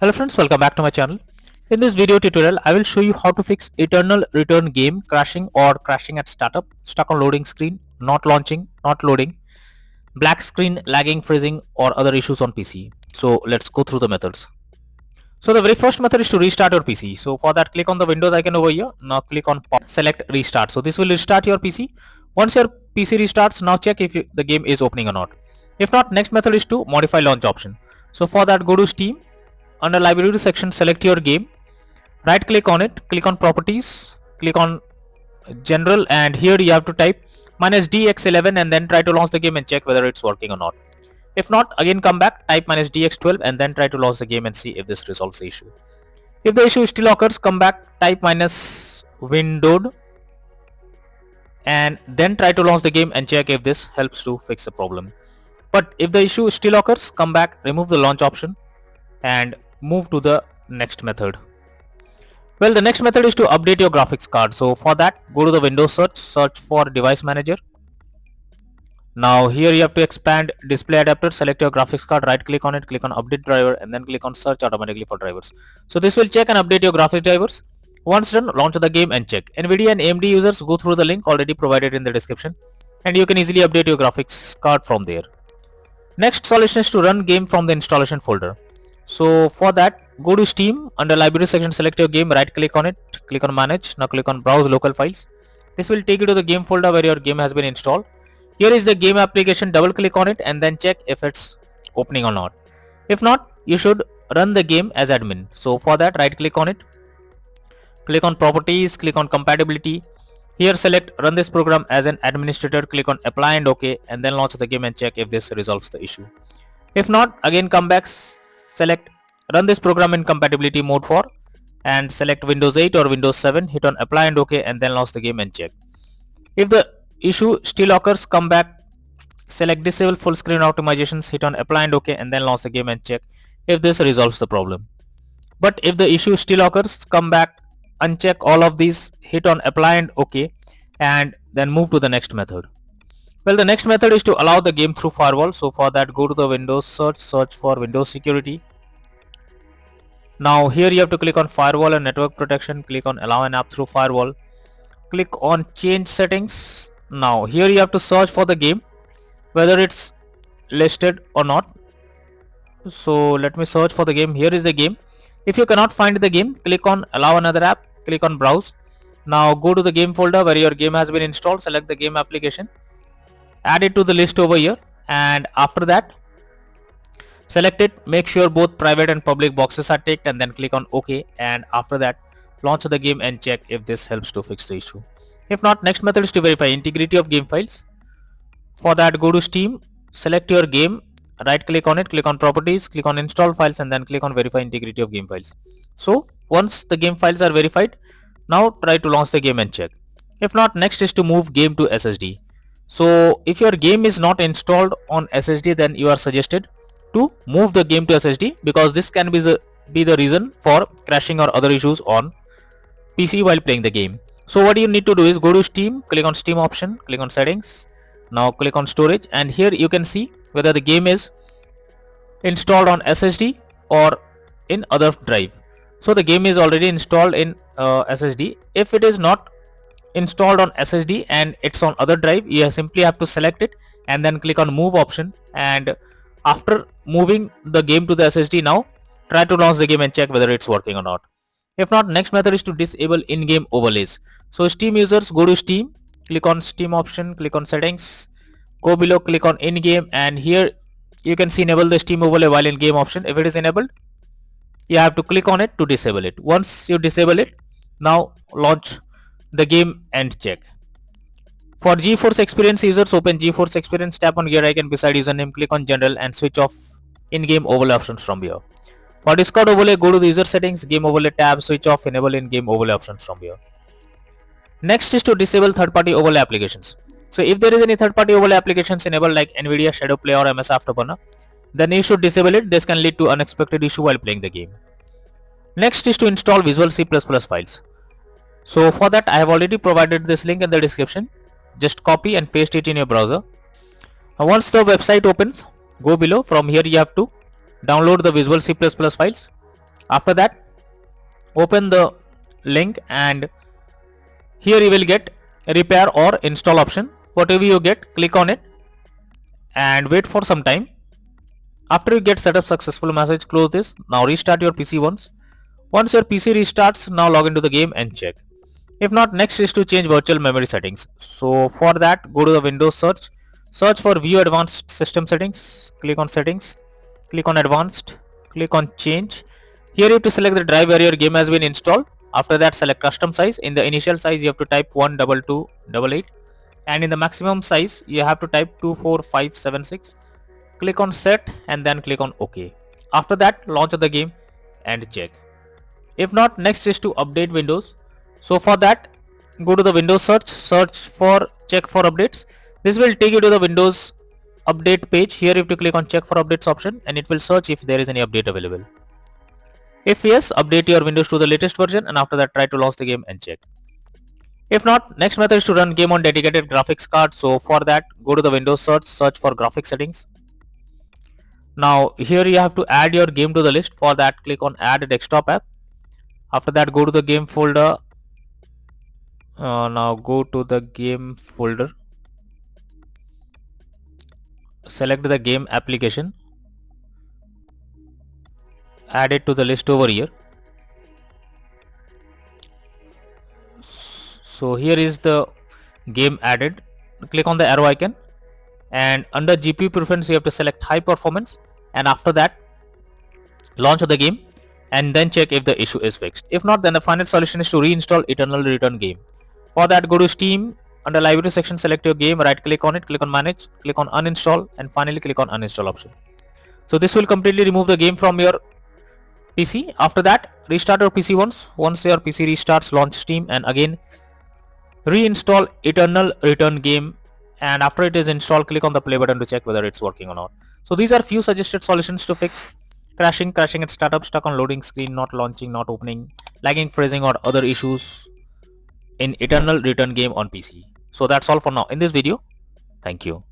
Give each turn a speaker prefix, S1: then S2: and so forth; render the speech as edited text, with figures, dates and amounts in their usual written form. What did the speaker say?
S1: Hello friends, welcome back to my channel. In this video tutorial, I will show you how to fix eternal return game crashing or crashing at startup, stuck on loading screen, not launching, not loading, black screen, lagging, freezing or other issues on PC. So let's go through the methods. So the very first method is to restart your PC. So for that, click on the Windows icon over here. Now click on pause, select restart. So this will restart your PC. Once your PC restarts, now check if the game is opening or not. If not, next method is to modify launch option. So for that, go to Steam. Under library section, select your game, right click on it, click on properties, click on general, and here you have to type -dx11 and then try to launch the game and check whether it's working or not. If not, again come back, type -dx12 and then try to launch the game and see if this resolves the issue. If the issue still occurs, come back, type -windowed and then try to launch the game and check if this helps to fix the problem. But if the issue still occurs, come back, remove the launch option and move to the next method. Well, the next method is to update your graphics card. So for that, go to the Windows search for device manager. Now here you have to expand display adapter, select your graphics card, right click on it, click on update driver and then click on search automatically for drivers. So this will check and update your graphics drivers. Once done, launch the game and check. NVIDIA and AMD users, go through the link already provided in the description and you can easily update your graphics card from there. Next solution is to run game from the installation folder. So for that, go to Steam, under library section, select your game, right click on it, click on manage, now click on browse local files. This will take you to the game folder where your game has been installed. Here is the game application, double click on it and then check if it's opening or not. If not, you should run the game as admin. So for that, right click on it, click on properties, click on compatibility. Here select run this program as an administrator, click on apply and OK and then launch the game and check if this resolves the issue. If not, again come back, select run this program in compatibility mode for and select Windows 8 or Windows 7, hit on apply and OK and then launch the game and check. If the issue still occurs, come back, select disable full screen optimizations, hit on apply and OK and then launch the game and check if this resolves the problem. But if the issue still occurs, come back, uncheck all of these, hit on apply and OK and then move to the next method. Well, the next method is to allow the game through firewall. So for that, go to the Windows search for Windows security. Now here you have to click on firewall and network protection, click on allow an app through firewall, click on change settings. Now here you have to search for the game, whether it's listed or not. So let me search for the game. Here is the game. If you cannot find the game, click on allow another app, click on browse. Now go to the game folder where your game has been installed, select the game application, add it to the list over here and after that select it, make sure both private and public boxes are ticked and then click on OK and after that launch the game and check if this helps to fix the issue. If not, next method is to verify integrity of game files. For that, go to Steam, select your game, right click on it, click on properties, click on install files and then click on verify integrity of game files. So once the game files are verified, now try to launch the game and check. If not, next is to move game to SSD. So if your game is not installed on SSD, then you are suggested to move the game to SSD because this can be the reason for crashing or other issues on PC while playing the game. So what you need to do is go to Steam, click on Steam option, click on settings, now click on storage and here you can see whether the game is installed on SSD or in other drive. So the game is already installed in SSD. If it is not installed on SSD and it's on other drive, you simply have to select it and then click on move option and after moving the game to the SSD, now try to launch the game and check whether it's working or not. If not, next method is to disable in-game overlays. So Steam users, go to Steam, click on Steam option, click on settings, go below, click on in-game and here you can see enable the Steam overlay while in game option. If it is enabled, you have to click on it to disable it. Once you disable it, now launch the game and check. For GeForce Experience users, open GeForce Experience, tap on gear icon beside username, click on general and switch off in-game overlay options from here. For Discord overlay, go to the user settings, game overlay tab, switch off enable in-game overlay options from here. Next is to disable third-party overlay applications. So if there is any third-party overlay applications enabled like NVIDIA Shadow Play or MS Afterburner, then you should disable it. This can lead to unexpected issue while playing the game. Next is to install Visual C++ files. So for that, I have already provided this link in the description. Just copy and paste it in your browser. Once the website opens, go below. From here you have to download the Visual C++ files After that, open the link and here you will get repair or install option. Whatever you get, click on it and wait for some time. After you get setup successful message, close this. Now restart your PC once. Once your PC restarts, now log into the game and check. If not, next is to change virtual memory settings. So for that, go to the Windows search for view advanced system settings, click on settings, click on advanced, click on change. Here you have to select the drive where your game has been installed. After that, select custom size. In the initial size you have to type 12288 and in the maximum size you have to type 24576. Click on set and then click on OK. After that, launch the game and check. If not, next is to update Windows. So for that, go to the Windows search for check for updates. This will take you to the Windows update page. Here you have to click on check for updates option and it will search if there is any update available. If yes, update your Windows to the latest version and after that try to launch the game and check. If not, next method is to run game on dedicated graphics card. So for that, go to the Windows search for graphics settings. Now here you have to add your game to the list. For that, click on add desktop app. After that, go to the game folder. Now go to the game folder, select the game application, add it to the list over here. So here is the game added. Click on the arrow icon and under GPU preference you have to select high performance and after that launch the game and then check if the issue is fixed. If not, then the final solution is to reinstall Eternal Return game. For that, go to Steam, under library section select your game, right click on it, click on manage, click on uninstall and finally click on uninstall option. So this will completely remove the game from your PC. After that, restart your PC once your PC restarts, launch Steam and again reinstall Eternal Return game and after it is installed, click on the play button to check whether it's working or not. So these are few suggested solutions to fix crashing at startup, stuck on loading screen, not launching, not opening, lagging, freezing or other issues in Eternal Return game on PC. So that's all for now in this video. Thank you.